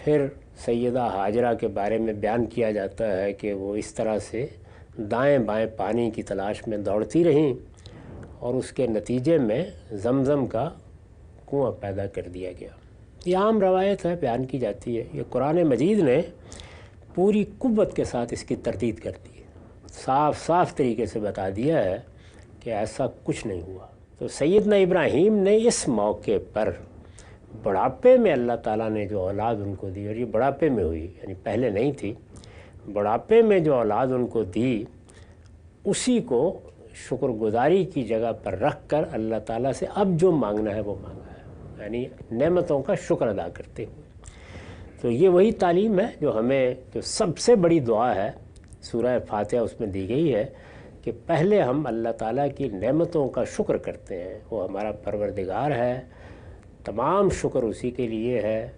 پھر سیدہ حاجرہ کے بارے میں بیان کیا جاتا ہے کہ وہ اس طرح سے دائیں بائیں پانی کی تلاش میں دوڑتی رہیں اور اس کے نتیجے میں زمزم کا کنواں پیدا کر دیا گیا۔ یہ عام روایت ہے، بیان کی جاتی ہے۔ یہ قرآن مجید نے پوری قوت کے ساتھ اس کی تردید کر دی ہے، صاف صاف طریقے سے بتا دیا ہے کہ ایسا کچھ نہیں ہوا۔ تو سیدنا ابراہیم نے اس موقع پر بڑھاپے میں اللہ تعالیٰ نے جو اولاد ان کو دی، اور یہ بڑھاپے میں ہوئی، یعنی پہلے نہیں تھی، بڑھاپے میں جو اولاد ان کو دی اسی کو شکر گزاری کی جگہ پر رکھ کر اللہ تعالیٰ سے اب جو مانگنا ہے وہ مانگا ہے، یعنی نعمتوں کا شکر ادا کرتے ہوئے۔ تو یہ وہی تعلیم ہے جو ہمیں، جو سب سے بڑی دعا ہے سورہ فاتحہ اس میں دی گئی ہے کہ پہلے ہم اللہ تعالیٰ کی نعمتوں کا شکر کرتے ہیں۔ وہ ہمارا پروردگار ہے، تمام شکر اسی کے لیے ہے،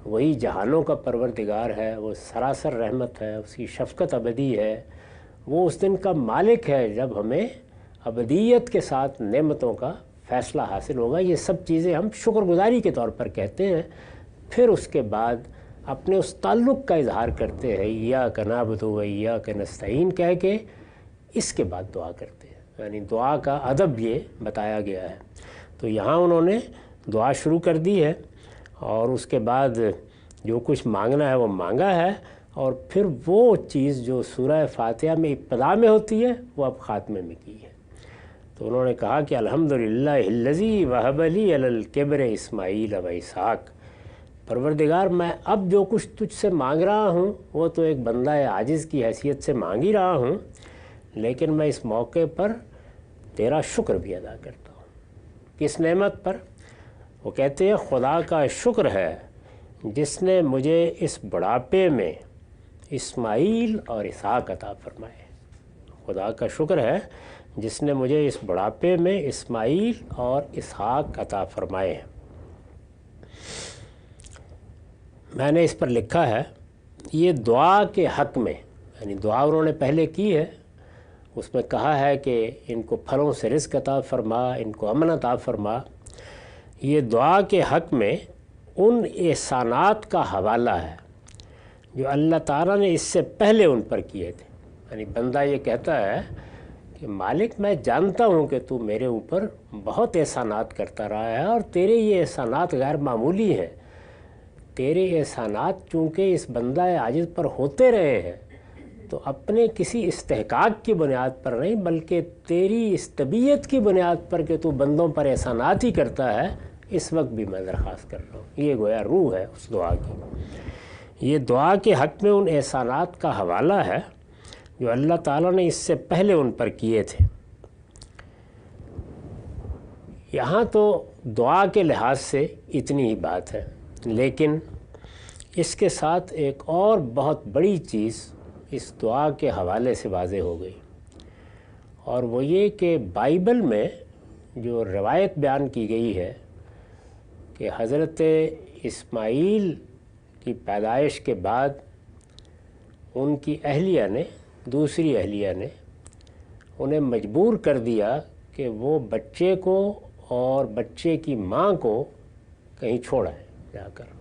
وہی جہانوں کا پروردگار ہے، وہ سراسر رحمت ہے، اس کی شفقت ابدی ہے، وہ اس دن کا مالک ہے جب ہمیں ابدیت کے ساتھ نعمتوں کا فیصلہ حاصل ہوگا۔ یہ سب چیزیں ہم شکر گزاری کے طور پر کہتے ہیں، پھر اس کے بعد اپنے اس تعلق کا اظہار کرتے ہیں، ایاک نعبد و ایاک نستعین کہہ کے، اس کے بعد دعا کرتے ہیں، یعنی دعا کا ادب یہ بتایا گیا ہے۔ تو یہاں انہوں نے دعا شروع کر دی ہے اور اس کے بعد جو کچھ مانگنا ہے وہ مانگا ہے، اور پھر وہ چیز جو سورہ فاتحہ میں ابتدا میں ہوتی ہے وہ اب خاتمے میں کی ہے۔ تو انہوں نے کہا کہ الحمدللہ الذی وہب لی علی الکبر اسماعیل و اسحاق، پروردگار میں اب جو کچھ تجھ سے مانگ رہا ہوں وہ تو ایک بندہ عاجز کی حیثیت سے مانگ ہی رہا ہوں، لیکن میں اس موقع پر تیرا شکر بھی ادا کرتا ہوں۔ کس نعمت پر؟ وہ کہتے ہیں خدا کا شکر ہے جس نے مجھے اس بڑھاپے میں اسماعیل اور اسحاق عطا فرمائے۔ خدا کا شکر ہے جس نے مجھے اس بڑھاپے میں اسماعیل اور اسحاق عطا فرمائے ہیں۔ میں نے اس پر لکھا ہے یہ دعا کے حق میں، یعنی دعا انہوں نے پہلے کی ہے، اس میں کہا ہے کہ ان کو پھلوں سے رزق عطا فرما، ان کو امن عطا فرما۔ یہ دعا کے حق میں ان احسانات کا حوالہ ہے جو اللہ تعالیٰ نے اس سے پہلے ان پر کیے تھے۔ یعنی بندہ یہ کہتا ہے کہ مالک میں جانتا ہوں کہ تو میرے اوپر بہت احسانات کرتا رہا ہے، اور تیرے یہ احسانات غیر معمولی ہیں۔ تیرے احسانات چونکہ اس بندہ عاجز پر ہوتے رہے ہیں تو اپنے کسی استحقاق کی بنیاد پر نہیں، بلکہ تیری اس طبیعت کی بنیاد پر کہ تو بندوں پر احسانات ہی کرتا ہے، اس وقت بھی میں درخواست کر رہا ہوں۔ یہ گویا روح ہے اس دعا کی۔ یہ دعا کے حق میں ان احسانات کا حوالہ ہے جو اللہ تعالیٰ نے اس سے پہلے ان پر کیے تھے۔ یہاں تو دعا کے لحاظ سے اتنی ہی بات ہے، لیکن اس کے ساتھ ایک اور بہت بڑی چیز اس دعا کے حوالے سے واضح ہو گئی، اور وہ یہ کہ بائبل میں جو روایت بیان کی گئی ہے کہ حضرت اسماعیل کی پیدائش کے بعد ان کی اہلیہ نے، دوسری اہلیہ نے انہیں مجبور کر دیا کہ وہ بچے کو اور بچے کی ماں کو کہیں چھوڑیں جا کر۔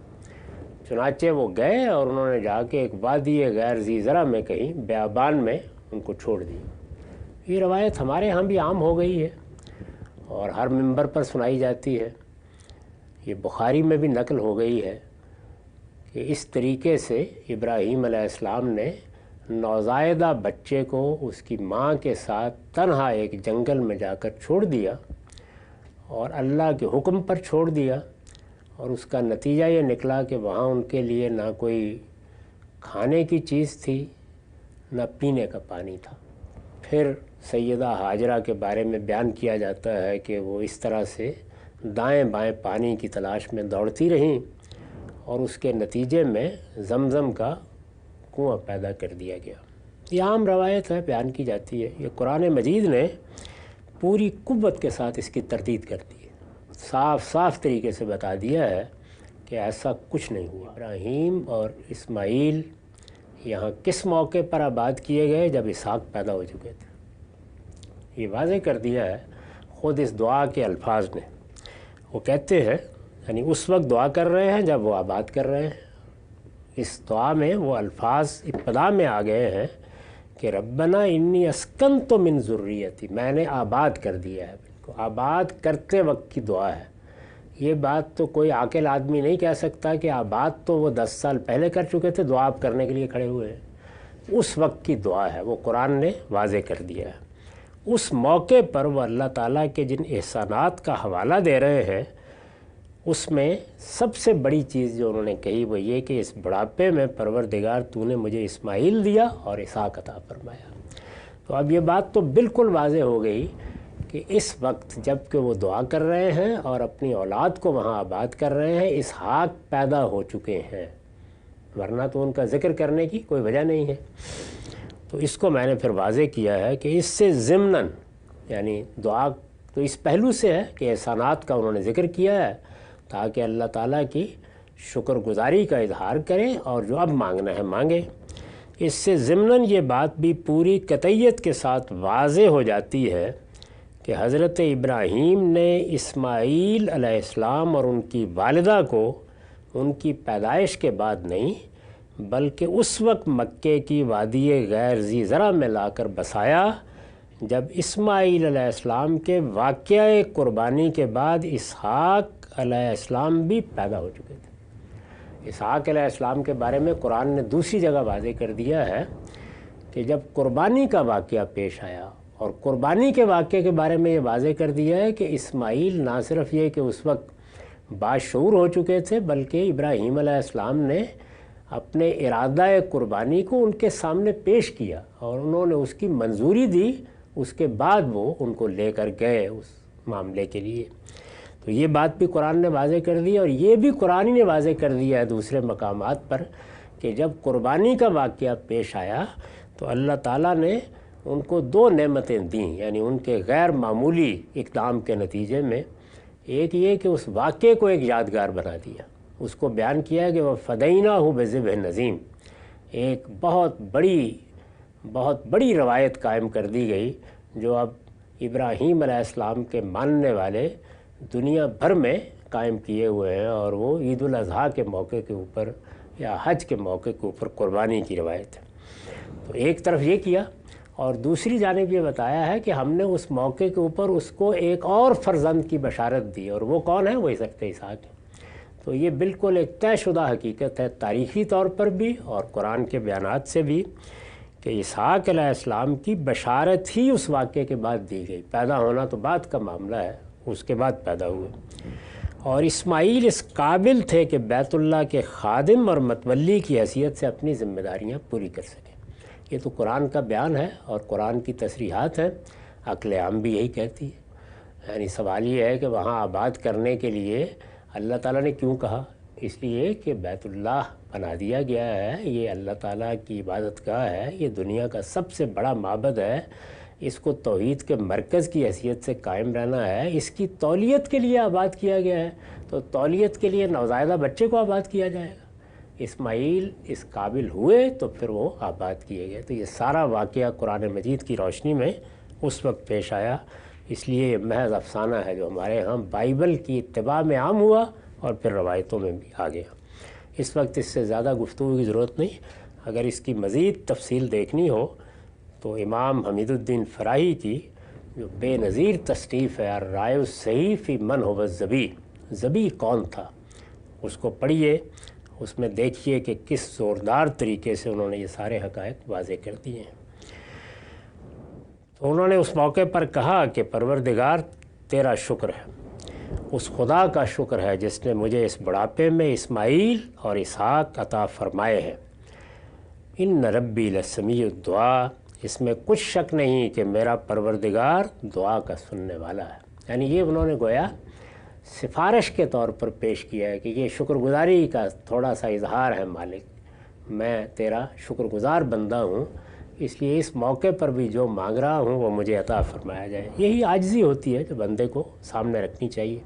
چنانچہ وہ گئے اور انہوں نے جا کے ایک وادی غیر ذی زرع میں کہیں بیابان میں ان کو چھوڑ دی۔ یہ روایت ہمارے ہاں بھی عام ہو گئی ہے اور ہر ممبر پر سنائی جاتی ہے۔ یہ بخاری میں بھی نقل ہو گئی ہے کہ اس طریقے سے ابراہیم علیہ السلام نے نوزائیدہ بچے کو اس کی ماں کے ساتھ تنہا ایک جنگل میں جا کر چھوڑ دیا، اور اللہ کے حکم پر چھوڑ دیا، اور اس کا نتیجہ یہ نکلا کہ وہاں ان کے لیے نہ کوئی کھانے کی چیز تھی نہ پینے کا پانی تھا۔ پھر سیدہ حاجرہ کے بارے میں بیان کیا جاتا ہے کہ وہ اس طرح سے دائیں بائیں پانی کی تلاش میں دوڑتی رہیں اور اس کے نتیجے میں زمزم کا کنواں پیدا کر دیا گیا۔ یہ عام روایت ہے، بیان کی جاتی ہے۔ یہ قرآن مجید نے پوری قوت کے ساتھ اس کی تردید کر دی ہے، صاف صاف طریقے سے بتا دیا ہے کہ ایسا کچھ نہیں ہوا۔ ابراہیم اور اسماعیل یہاں کس موقع پر آباد کیے گئے؟ جب اسحاق پیدا ہو چکے تھے۔ یہ واضح کر دیا ہے خود اس دعا کے الفاظ نے۔ وہ کہتے ہیں، یعنی اس وقت دعا کر رہے ہیں جب وہ آباد کر رہے ہیں، اس دعا میں وہ الفاظ ابتدا میں آ گئے ہیں کہ ربنا انی اسکنت من ذریتی، میں نے آباد کر دیا ہے، بالکل آباد کرتے وقت کی دعا ہے۔ یہ بات تو کوئی عاقل آدمی نہیں کہہ سکتا کہ آباد تو وہ 10 سال پہلے کر چکے تھے، دعا آپ کرنے کے لیے کھڑے ہوئے ہیں۔ اس وقت کی دعا ہے، وہ قرآن نے واضح کر دیا ہے۔ اس موقع پر وہ اللہ تعالیٰ کے جن احسانات کا حوالہ دے رہے ہیں، اس میں سب سے بڑی چیز جو انہوں نے کہی وہ یہ کہ اس بڑھاپے میں پروردگار تو نے مجھے اسماعیل دیا اور اسحاق عطا فرمایا۔ تو اب یہ بات تو بالکل واضح ہو گئی کہ اس وقت جب کہ وہ دعا کر رہے ہیں اور اپنی اولاد کو وہاں آباد کر رہے ہیں، اسحاق پیدا ہو چکے ہیں، ورنہ تو ان کا ذکر کرنے کی کوئی وجہ نہیں ہے۔ تو اس کو میں نے پھر واضح کیا ہے کہ اس سے ضمناً، یعنی دعا تو اس پہلو سے ہے کہ احسانات کا انہوں نے ذکر کیا ہے تاکہ اللہ تعالیٰ کی شکر گزاری کا اظہار کریں اور جو اب مانگنا ہے مانگیں۔ اس سے ضمناً یہ بات بھی پوری قطعیت کے ساتھ واضح ہو جاتی ہے کہ حضرت ابراہیم نے اسماعیل علیہ السلام اور ان کی والدہ کو ان کی پیدائش کے بعد نہیں بلکہ اس وقت مکے کی وادی غیر ذی زرع میں لا کر بسایا جب اسماعیل علیہ السلام کے واقعہ قربانی کے بعد اسحاق علیہ السلام بھی پیدا ہو چکے تھے۔ اسحاق علیہ السلام کے بارے میں قرآن نے دوسری جگہ واضح کر دیا ہے کہ جب قربانی کا واقعہ پیش آیا، اور قربانی کے واقعے کے بارے میں یہ واضح کر دیا ہے کہ اسماعیل نہ صرف یہ کہ اس وقت باشعور ہو چکے تھے بلکہ ابراہیم علیہ السلام نے اپنے ارادہ قربانی کو ان کے سامنے پیش کیا اور انہوں نے اس کی منظوری دی، اس کے بعد وہ ان کو لے کر گئے اس معاملے کے لیے۔ تو یہ بات بھی قرآن نے واضح کر دی، اور یہ بھی قرآن نے واضح کر دیا ہے دوسرے مقامات پر کہ جب قربانی کا واقعہ پیش آیا تو اللہ تعالیٰ نے ان کو 2 نعمتیں دیں، یعنی ان کے غیر معمولی اقدام کے نتیجے میں۔ ایک یہ کہ اس واقعے کو ایک یادگار بنا دیا، اس کو بیان کیا کہ وہ فدیناہ بذبح نظیم، ایک بہت بڑی روایت قائم کر دی گئی جو اب ابراہیم علیہ السلام کے ماننے والے دنیا بھر میں قائم کیے ہوئے ہیں، اور وہ عید الاضحیٰ کے موقع کے اوپر یا حج کے موقع کے اوپر قربانی کی روایت ہے۔ تو ایک طرف یہ کیا، اور دوسری جانب یہ بتایا ہے کہ ہم نے اس موقع کے اوپر اس کو ایک اور فرزند کی بشارت دی، اور وہ کون ہے؟ وہ حضرت اسحاق ہے۔ تو یہ بالکل ایک طے شدہ حقیقت ہے تاریخی طور پر بھی اور قرآن کے بیانات سے بھی کہ اسحاق علیہ السلام کی بشارت ہی اس واقعے کے بعد دی گئی۔ پیدا ہونا تو بعد کا معاملہ ہے، اس کے بعد پیدا ہوئے، اور اسماعیل اس قابل تھے کہ بیت اللہ کے خادم اور متولی کی حیثیت سے اپنی ذمہ داریاں پوری کر سکیں۔ یہ تو قرآن کا بیان ہے اور قرآن کی تصریحات ہیں، عقل عام بھی یہی کہتی ہے۔ یعنی سوال یہ ہے کہ وہاں آباد کرنے کے لیے اللہ تعالیٰ نے کیوں کہا؟ اس لیے کہ بیت اللہ بنا دیا گیا ہے، یہ اللہ تعالیٰ کی عبادت گاہ ہے، یہ دنیا کا سب سے بڑا معبد ہے، اس کو توحید کے مرکز کی حیثیت سے قائم رہنا ہے، اس کی تولیت کے لیے آباد کیا گیا ہے، تو تولیت کے لیے نوزائیدہ بچے کو آباد کیا جائے گا۔ اسماعیل اس قابل ہوئے تو پھر وہ آباد کیے گئے۔ تو یہ سارا واقعہ قرآن مجید کی روشنی میں اس وقت پیش آیا، اس لیے یہ محض افسانہ ہے جو ہمارے ہاں بائبل کی اتباع میں عام ہوا اور پھر روایتوں میں بھی آ گیا۔ اس وقت اس سے زیادہ گفتگو کی ضرورت نہیں، اگر اس کی مزید تفصیل دیکھنی ہو تو امام حمید الدین فراہی کی جو بے نظیر تصنیف ہے الرائے الصحیح فی من هو الظبی، ظبی کون تھا، اس کو پڑھیے، اس میں دیکھیے کہ کس زوردار طریقے سے انہوں نے یہ سارے حقائق واضح کر دیے ہیں۔ تو انہوں نے اس موقع پر کہا کہ پروردگار تیرا شکر ہے، اس خدا کا شکر ہے جس نے مجھے اس بڑھاپے میں اسماعیل اور اسحاق عطا فرمائے ہیں۔ ان ربی لسمیع الدعا، اس میں کچھ شک نہیں کہ میرا پروردگار دعا کا سننے والا ہے۔ یعنی یہ انہوں نے گویا سفارش کے طور پر پیش کیا ہے کہ یہ شکر گزاری کا تھوڑا سا اظہار ہے، مالک میں تیرا شکر گزار بندہ ہوں، اس لیے اس موقع پر بھی جو مانگ رہا ہوں وہ مجھے عطا فرمایا جائے۔ یہی عاجزی ہوتی ہے جو بندے کو سامنے رکھنی چاہیے۔